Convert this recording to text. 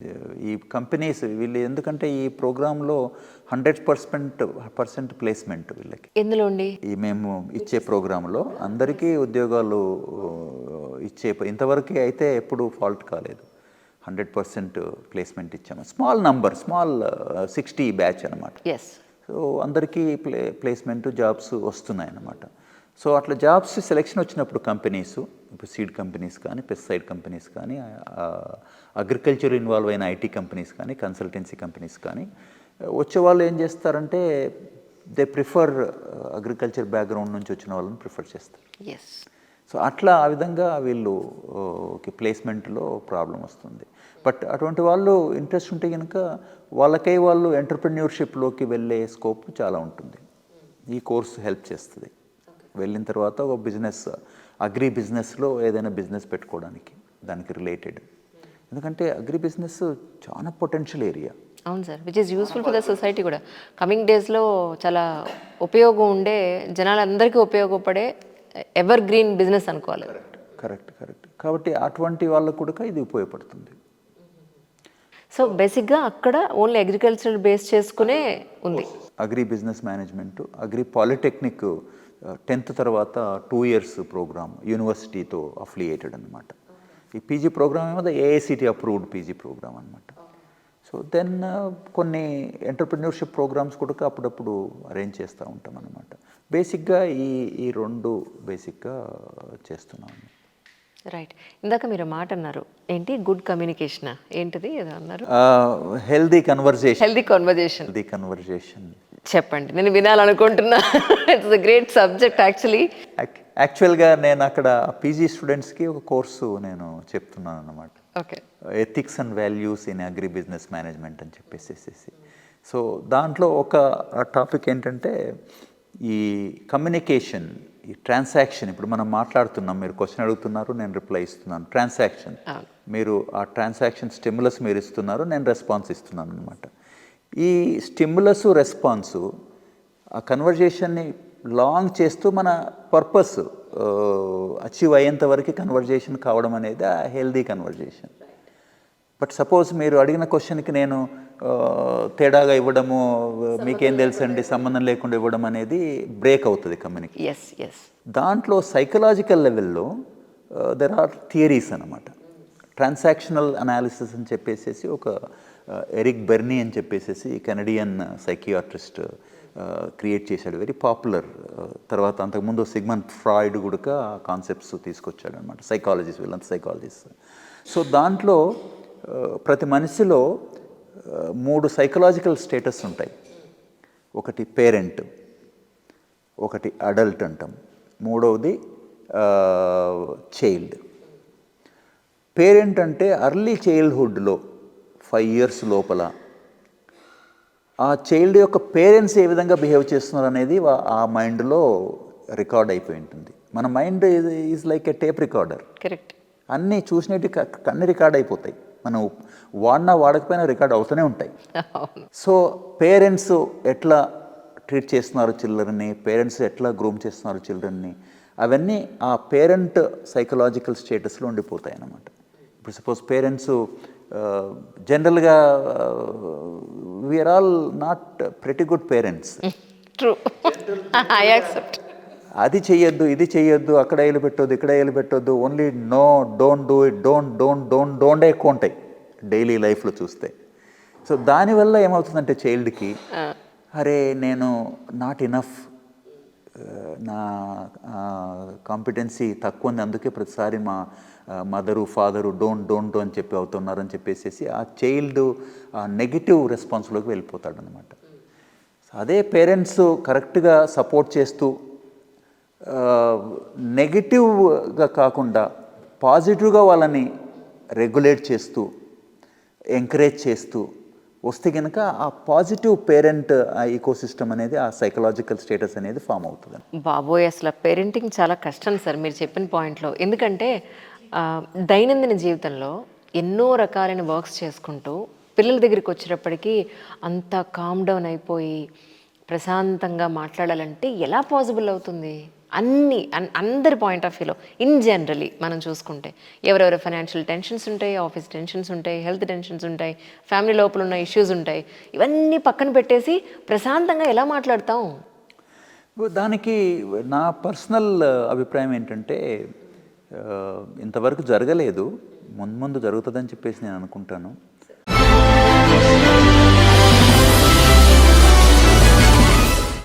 ఈ కంపెనీస్ వీళ్ళు ఎందుకంటే ఈ ప్రోగ్రాంలో 100% ప్లేస్మెంట్ వీళ్ళకి. ఎందులో అండి? ఈ మేము ఇచ్చే ప్రోగ్రాంలో అందరికీ ఉద్యోగాలు ఇచ్చే ఇంతవరకు అయితే ఎప్పుడు ఫాల్ట్ కాలేదు. 100% ప్లేస్మెంట్ ఇచ్చాము. స్మాల్ 60 బ్యాచ్ అనమాట. ఎస్. సో అందరికీ ప్లేస్మెంట్ జాబ్స్ వస్తున్నాయి అన్నమాట. సో అట్లా జాబ్స్ సెలెక్షన్ వచ్చినప్పుడు కంపెనీస్, ఇప్పుడు సీడ్ కంపెనీస్ కానీ, పెస్టిసైడ్ కంపెనీస్ కానీ, అగ్రికల్చర్ ఇన్వాల్వ్ అయిన ఐటీ కంపెనీస్ కానీ, కన్సల్టెన్సీ కంపెనీస్ కానీ వచ్చే వాళ్ళు ఏం చేస్తారంటే దే ప్రిఫర్ అగ్రికల్చర్ బ్యాక్గ్రౌండ్ నుంచి వచ్చిన వాళ్ళని ప్రిఫర్ చేస్తారు. ఎస్. సో అట్లా ఆ విధంగా వీళ్ళు ప్లేస్మెంట్లో ప్రాబ్లం వస్తుంది. బట్ అటువంటి వాళ్ళు ఇంట్రెస్ట్ ఉంటే కనుక వాళ్ళకై వాళ్ళు ఎంటర్ప్రెన్యూర్షిప్లోకి వెళ్ళే స్కోప్ చాలా ఉంటుంది. ఈ కోర్స్ హెల్ప్ చేస్తుంది. వెళ్ళిన తర్వాత ఒక బిజినెస్, అగ్రి బిజినెస్లో ఏదైనా బిజినెస్ పెట్టుకోవడానికి దానికి రిలేటెడ్. ఎందుకంటే అగ్రి బిజినెస్ చాలా పొటెన్షియల్ ఏరియా. అవును sir, which is useful for the society కూడా. కమింగ్ డేస్లో చాలా ఉపయోగం ఉండే, జనాలందరికీ ఉపయోగపడే ఎవర్ గ్రీన్ బిజినెస్ అనుకోవాలి. కరెక్ట్. కాబట్టి అటువంటి వాళ్ళకు కూడా ఇది ఉపయోగపడుతుంది. సో బేసిక్గా అక్కడ ఓన్లీ అగ్రికల్చర్ బేస్ చేసుకునే ఉంది. Agri business management, agri polytechnic 10th తర్వాత 2 years ప్రోగ్రామ్, యూనివర్సిటీతో అఫిలియేటెడ్ అనమాట. ఈ పీజీ ప్రోగ్రామ్ ఏమో ఏఐసిటి అప్రూవ్డ్ పీజీ ప్రోగ్రామ్ అనమాట. సో దెన్ కొన్ని ఎంటర్ప్రెన్యూర్షిప్ ప్రోగ్రామ్స్ కూడా అప్పుడప్పుడు అరేంజ్ చేస్తూ ఉంటాం అనమాట. బేసిక్గా ఈ రెండు బేసిక్గా చేస్తున్నాము. రైట్. ఇందాక మీరు మాట అన్నారు, ఏంటి గుడ్ కమ్యూనికేషన్, ఏంటిది ఏదో అన్నారు? Healthy conversation. హెల్దీ కన్వర్జేషన్ చెప్పండి, నేను వినాలనుకుంటున్నా. It's a great subject actually. యాక్చువల్గా నేను అక్కడ పీజీ స్టూడెంట్స్కి ఒక కోర్సు నేను చెప్తున్నాను అన్నమాట. Okay. Ethics and values in agri business management అని చెప్పేసి. సో దాంట్లో ఒక టాపిక్ ఏంటంటే ఈ కమ్యూనికేషన్, ఈ ట్రాన్సాక్షన్. ఇప్పుడు మనం మాట్లాడుతున్నాం, మీరు క్వశ్చన్ అడుగుతున్నారు, నేను రిప్లై ఇస్తున్నాను. ట్రాన్సాక్షన్, మీరు ఆ ట్రాన్సాక్షన్ స్టిమ్యులస్ మీరు ఇస్తున్నారు, నేను రెస్పాన్స్ ఇస్తున్నాను అనమాట. ఈ స్టిమ్యులస్ రెస్పాన్సు ఆ కన్వర్జేషన్ని లాంగ్ చేస్తూ మన పర్పస్ అచీవ్ అయ్యేంత వరకు కన్వర్జేషన్ కావడం అనేది ఆ హెల్దీ కన్వర్జేషన్. బట్ సపోజ్ మీరు అడిగిన క్వశ్చన్కి నేను తేడాగా ఇవ్వడము, మీకేం తెలుసండి, సంబంధం లేకుండా ఇవ్వడం అనేది బ్రేక్ అవుతుంది కమ్యూనికేషన్. దాంట్లో సైకలాజికల్ లెవెల్లో దెర్ ఆర్ థియరీస్ అనమాట. ట్రాన్సాక్షనల్ అనాలిసిస్ అని చెప్పేసి ఒక ఎరిక్ బెర్నీ అని చెప్పేసి కెనడియన్ సైకియాట్రిస్ట్ క్రియేట్ చేశాడు, వెరీ పాపులర్. తర్వాత అంతకుముందు సిగ్మండ్ ఫ్రాయిడ్ కూడా కాన్సెప్ట్స్ తీసుకొచ్చాడు అనమాట. సైకాలజిస్ట్, వీళ్ళంతా సైకాలజిస్ట్. సో దాంట్లో ప్రతి మనిషిలో 3 సైకలాజికల్ స్టేటస్ ఉంటాయి. ఒకటి పేరెంట్, ఒకటి అడల్ట్ అంటాం, మూడవది చైల్డ్. పేరెంట్ అంటే అర్లీ చైల్డ్హుడ్లో 5 years లోపల ఆ చైల్డ్ యొక్క పేరెంట్స్ ఏ విధంగా బిహేవ్ చేస్తున్నారు అనేది ఆ మైండ్లో రికార్డ్ అయిపోయి ఉంటుంది. మన mind is like A tape recorder. Correct. అన్నీ చూసినట్టు అన్ని రికార్డ్ అయిపోతాయి. మనం వాడినా వాడకపోయినా రికార్డ్ అవుతూనే ఉంటాయి. సో పేరెంట్స్ ఎట్లా ట్రీట్ చేస్తున్నారు చిల్డ్రన్ని, పేరెంట్స్ ఎట్లా గ్రూమ్ చేస్తున్నారు చిల్డ్రన్ని, అవన్నీ ఆ పేరెంట్ సైకలాజికల్ స్టేటస్లో ఉండిపోతాయి అన్నమాట. ఇప్పుడు సపోజ్ పేరెంట్స్ జనరల్గా we are all not pretty good parents. True, I accept. అది చెయ్యొద్దు, ఇది చెయ్యొద్దు, అక్కడ ఏలు పెట్టొద్దు, ఇక్కడ ఏలు పెట్టొద్దు, only no, don't do it, don't ఎక్కువ ఉంటాయి డైలీ లైఫ్లో చూస్తే. సో దానివల్ల ఏమవుతుందంటే చైల్డ్కి, అరే నేను నాట్ ఇనఫ్, నా కాంపిటెన్సీ తక్కువ ఉంది, అందుకే ప్రతిసారి మా మదరు ఫాదరు డోంట్ అని చెప్పి అవుతున్నారని చెప్పేసి ఆ చైల్డ్ నెగిటివ్ రెస్పాన్స్లోకి వెళ్ళిపోతాడు అనమాట. అదే పేరెంట్స్ కరెక్ట్గా సపోర్ట్ చేస్తూ నెగిటివ్గా కాకుండా పాజిటివ్గా వాళ్ళని రెగ్యులేట్ చేస్తూ ఎంకరేజ్ చేస్తూ వస్తే కనుక ఆ పాజిటివ్ పేరెంట్ ఈకోసిస్టమ్ అనేది, ఆ సైకలాజికల్ స్టేటస్ అనేది ఫామ్ అవుతుంది. బాబోయ్, అసలు పేరెంటింగ్ చాలా కష్టం సార్ మీరు చెప్పిన పాయింట్లో. ఎందుకంటే దైనందిన జీవితంలో ఎన్నో రకాలైన వర్క్స్ చేసుకుంటూ పిల్లల దగ్గరికి వచ్చేటప్పటికి అంత కామ్ డౌన్ అయిపోయి ప్రశాంతంగా మాట్లాడాలంటే ఎలా పాసిబుల్ అవుతుంది? అందరి పాయింట్ ఆఫ్ వ్యూలో ఇన్ జనరలీ మనం చూసుకుంటే ఎవరెవరు ఫైనాన్షియల్ టెన్షన్స్ ఉంటాయి, ఆఫీస్ టెన్షన్స్ ఉంటాయి, హెల్త్ టెన్షన్స్ ఉంటాయి, ఫ్యామిలీ లోపల ఉన్న ఇష్యూస్ ఉంటాయి, ఇవన్నీ పక్కన పెట్టేసి ప్రశాంతంగా ఎలా మాట్లాడతాం? దానికి నా పర్సనల్ అభిప్రాయం ఏంటంటే ఇంతవరకు జరగలేదు, ముందు ముందు జరుగుతుందని చెప్పేసి నేను అనుకుంటాను.